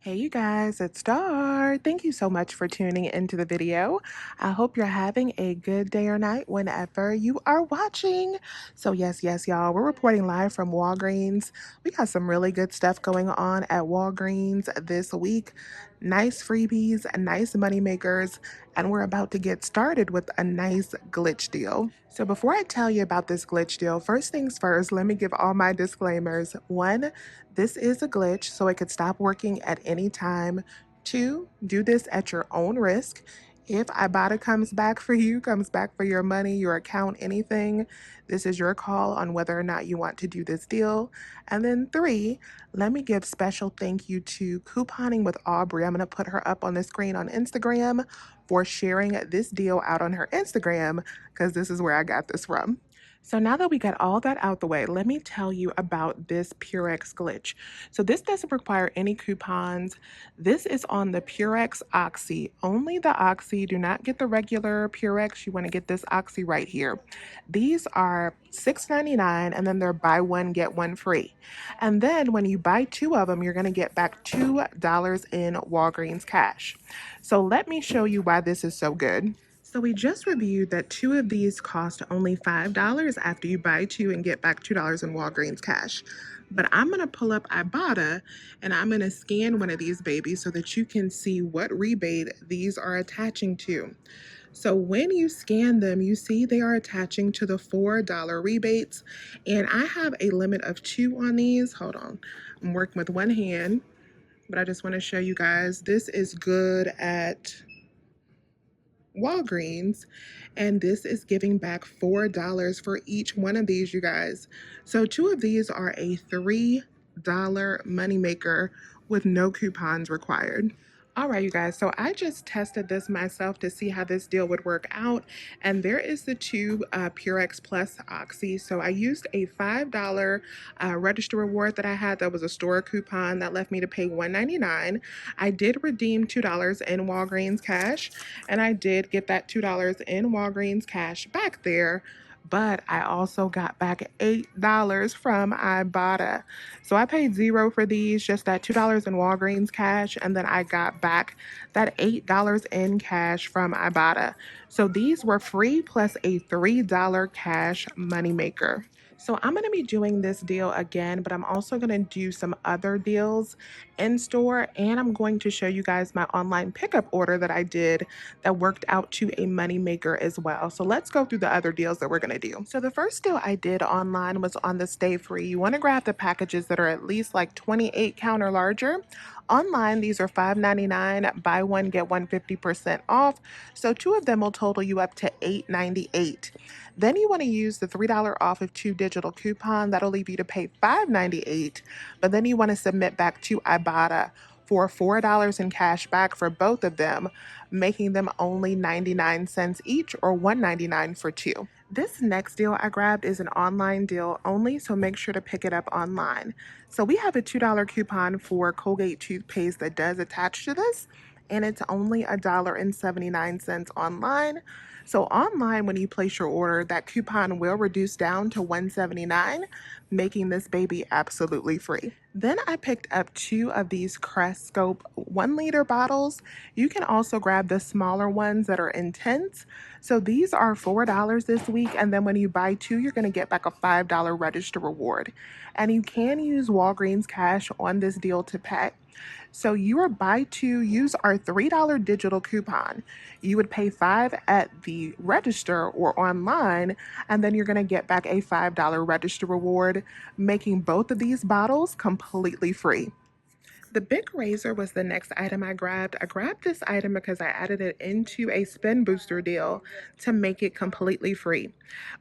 Hey you guys, it's Star. Thank you so much for tuning into the video. I hope you're having a good day or night whenever you are watching. So yes, y'all, we're reporting live from Walgreens. We got some really good stuff going on at Walgreens this week. Nice freebies, nice money makers, and we're about to get started with a nice glitch deal. So before I tell you about this glitch deal, first things first, let me give all my disclaimers. One, this is a glitch, so it could stop working at any time. Two, do this at your own risk. If Ibotta comes back for you, comes back for your money, your account, anything, this is your call on whether or not you want to do this deal. And then three, let me give special thank you to Couponing with Aubrey. I'm going to put her up on the screen on Instagram for sharing this deal out on her Instagram because this is where I got this from. So now that we got all that out the way, let me tell you about this Purex glitch. So this doesn't require any coupons. This is on the Purex Oxy. Only the Oxy. Do not get the regular Purex. You want to get this Oxy right here. These are $6.99 and then they're buy one, get one free. And then when you buy two of them, you're going to get back $2 in Walgreens cash. So let me show you why this is so good. So we just reviewed that two of these cost only $5 after you buy two and get back $2 in Walgreens cash. But I'm going to pull up Ibotta and I'm going to scan one of these babies so that you can see what rebate these are attaching to. So when you scan them, you see they are attaching to the $4 rebates. And I have a limit of two on these. Hold on. I'm working with one hand, but I just want to show you guys this is good at Walgreens, and this is giving back $4 for each one of these, you guys. So two of these are a $3 moneymaker with no coupons required. All right, you guys, so I just tested this myself to see how this deal would work out. And there is the two Purex Plus Oxy. So I used a $5 register reward that I had that was a store coupon that left me to pay $1.99. I did redeem $2 in Walgreens cash, and I did get that $2 in Walgreens cash back there. But I also got back $8 from Ibotta. So I paid zero for these, just that $2 in Walgreens cash, and then I got back that $8 in cash from Ibotta. So these were free plus a $3 cash moneymaker. So I'm going to be doing this deal again, but I'm also going to do some other deals in store, and I'm going to show you guys my online pickup order that I did that worked out to a moneymaker as well. So let's go through the other deals that we're going to do. So the first deal I did online was on the Stay Free. You want to grab the packages that are at least like 28 count or larger. Online, these are $5.99. Buy one, get one 50% off. So two of them will total you up to $8.98. Then you want to use the $3 off of two digital coupon. That'll leave you to pay $5.98. But then you want to submit back to Ibotta for $4 in cash back for both of them, making them only 99 cents each or $1.99 for two. This next deal I grabbed is an online deal only, so make sure to pick it up online. So we have a $2 coupon for Colgate toothpaste that does attach to this, and it's only $1.79 online. So online, when you place your order, that coupon will reduce down to $1.79, making this baby absolutely free. Then I picked up two of these Crest Scope 1 liter bottles. You can also grab the smaller ones that are intense. So these are $4 this week, and then when you buy two, you're going to get back a $5 register reward. And you can use Walgreens cash on this deal to pay. So you are buy two, use our $3 digital coupon. You would pay $5 at the register or online, and then you're going to get back a $5 register reward, making both of these bottles completely free. The big razor was the next item I grabbed. I grabbed this item because I added it into a spin booster deal to make it completely free.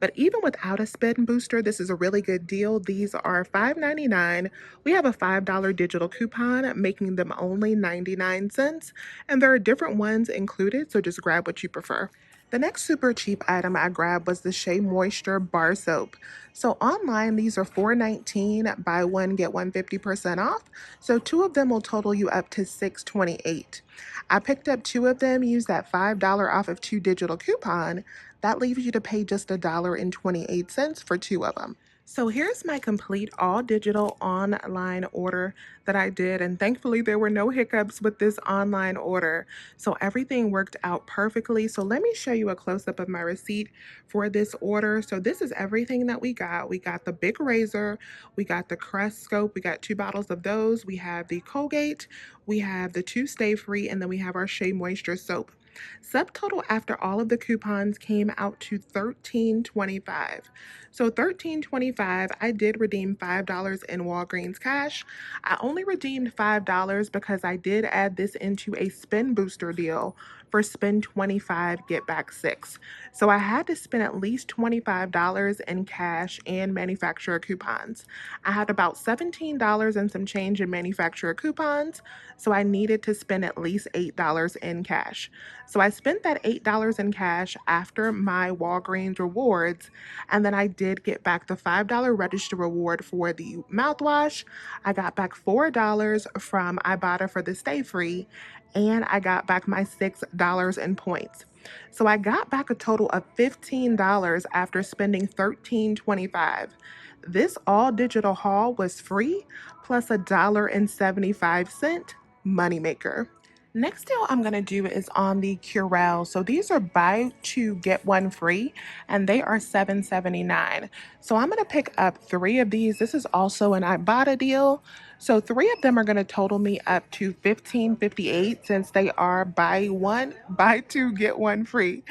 But even without a spin booster, this is a really good deal. These are $5.99. We have a $5 digital coupon, making them only 99 cents. And there are different ones included, so just grab what you prefer. The next super cheap item I grabbed was the Shea Moisture Bar Soap. So online, these are $4.19. Buy one, get one 50% off. So two of them will total you up to $6.28. I picked up two of them, used that $5 off of two digital coupon. That leaves you to pay just $1.28 for two of them. So here's my complete all digital online order that I did. And thankfully, there were no hiccups with this online order. So everything worked out perfectly. So let me show you a close up of my receipt for this order. So this is everything that we got. We got the big razor, we got the Crest scope, we got 2 bottles of those. We have the Colgate, we have the 2 Stay Free, and then we have our Shea Moisture soap. Subtotal after all of the coupons came out to $13.25. So $13.25, I did redeem $5 in Walgreens cash. I only redeemed $5 because I did add this into a spin booster deal for spend 25 get back 6. So I had to spend at least $25 in cash and manufacturer coupons. I had about $17 and some change in manufacturer coupons, so I needed to spend at least $8 in cash. So I spent that $8 in cash after my Walgreens rewards, and then I did get back the $5 register reward for the mouthwash. I got back $4 from Ibotta for the Stay Free, and I got back my $6 in points. So I got back a total of $15 after spending $13.25. This all digital haul was free plus $1.75 moneymaker. Next deal I'm going to do is on the Curel. So these are buy two get one free, and they are $7.79. So I'm going to pick up 3 of these. This is also an Ibotta deal. So 3 of them are going to total me up to $15.58 since they are buy two get one free.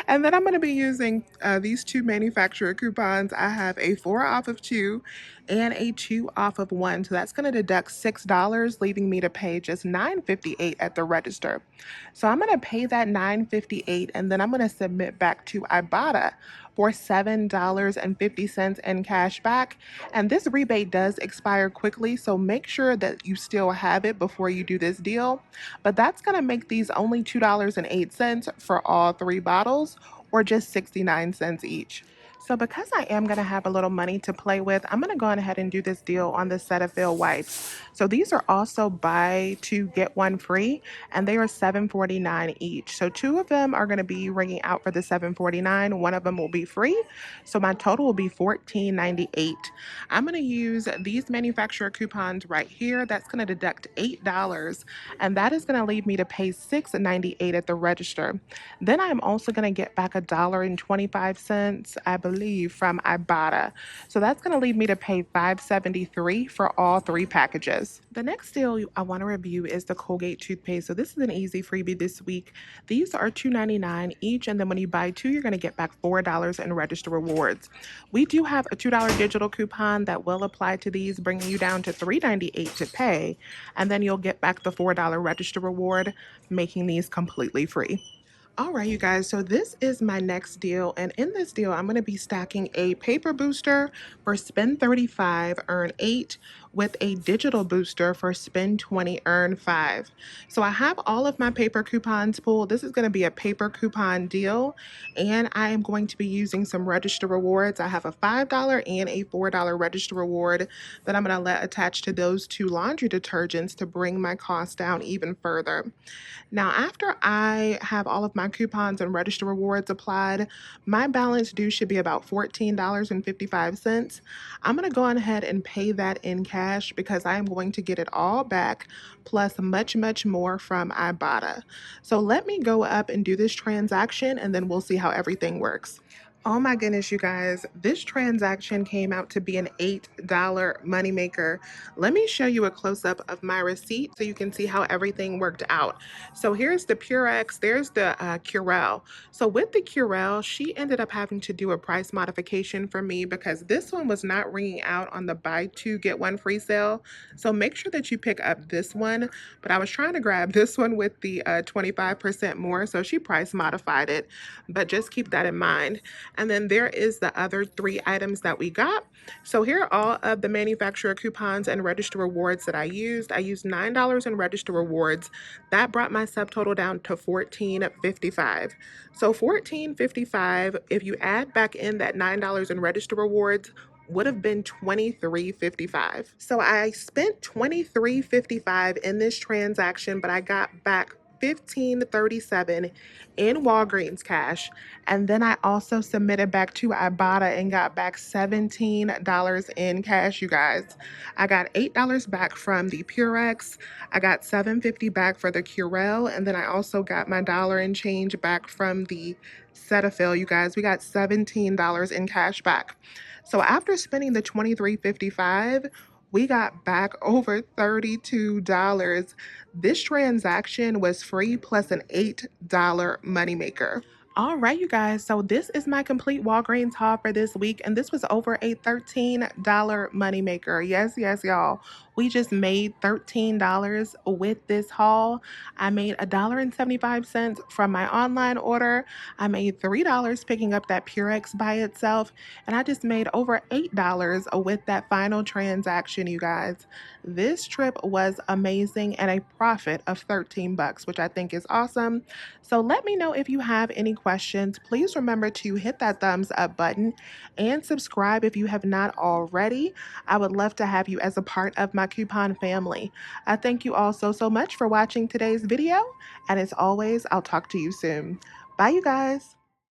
And then I'm going to be using these 2 manufacturer coupons. I have a 4 off of 2 and a 2 off of 1. So that's going to deduct $6, leaving me to pay just $9.58 at the register. So I'm going to pay that $9.58, and then I'm going to submit back to Ibotta for $7.50 in cash back. And this rebate does expire quickly, so make sure that you still have it before you do this deal. But that's going to make these only $2.08 for all 3 bottles, or just 69 cents each. So because I am going to have a little money to play with, I'm going to go ahead and do this deal on the Cetaphil wipes. So these are also buy two get one free, and they are $7.49 each. So 2 of them are going to be ringing out for the $7.49. One of them will be free. So my total will be $14.98. I'm going to use these manufacturer coupons right here. That's going to deduct $8, and that is going to leave me to pay $6.98 at the register. Then I'm also going to get back $1.25, I believe, from Ibotta. So that's going to leave me to pay $5.73 for all 3 packages. The next deal I want to review is the Colgate toothpaste. So this is an easy freebie this week. These are $2.99 each, and then when you buy 2, you're going to get back $4 in register rewards. We do have a $2 digital coupon that will apply to these, bringing you down to $3.98 to pay, and then you'll get back the $4 register reward, making these completely free. All right, you guys, so this is my next deal. And in this deal, I'm going to be stacking a paper booster for spend 35, earn 8, with a digital booster for spend 20, earn 5. So I have all of my paper coupons pulled. This is going to be a paper coupon deal, and I am going to be using some register rewards. I have a $5 and a $4 register reward that I'm going to let attach to those 2 laundry detergents to bring my cost down even further. Now, after I have all of my coupons and register rewards applied, my balance due should be about $14.55. I'm going to go on ahead and pay that in cash because I am going to get it all back, plus much, much more from Ibotta. So let me go up and do this transaction, and then we'll see how everything works. Oh my goodness, you guys, this transaction came out to be an $8 moneymaker. Let me show you a close up of my receipt so you can see how everything worked out. So here's the Purex, there's the Curel. So with the Curel, she ended up having to do a price modification for me because this one was not ringing out on the buy 2 get 1 free sale. So make sure that you pick up this one. But I was trying to grab this one with the 25% more, so she price modified it. But just keep that in mind. And then there is the other 3 items that we got. So here are all of the manufacturer coupons and register rewards that I used. I used $9 in register rewards. That brought my subtotal down to $14.55. So $14.55, if you add back in that $9 in register rewards, would have been $23.55. So I spent $23.55 in this transaction, but I got back $15.37 in Walgreens cash. And then I also submitted back to Ibotta and got back $17 in cash, you guys. I got $8 back from the Purex. I got $7.50 back for the Curel, and then I also got my dollar and change back from the Cetaphil, you guys. We got $17 in cash back. So after spending the $23.55, we got back over $32. This transaction was free plus an $8 moneymaker. All right, you guys. So this is my complete Walgreens haul for this week, and this was over a $13 moneymaker. Yes, yes, y'all. We just made $13 with this haul. I made $1.75 from my online order. I made $3 picking up that Purex by itself, and I just made over $8 with that final transaction, you guys. This trip was amazing and a profit of 13 bucks, which I think is awesome. So let me know if you have any questions. Please remember to hit that thumbs up button and subscribe if you have not already. I would love to have you as a part of my coupon family. I thank you all so much for watching today's video. And as always, I'll talk to you soon. Bye, you guys.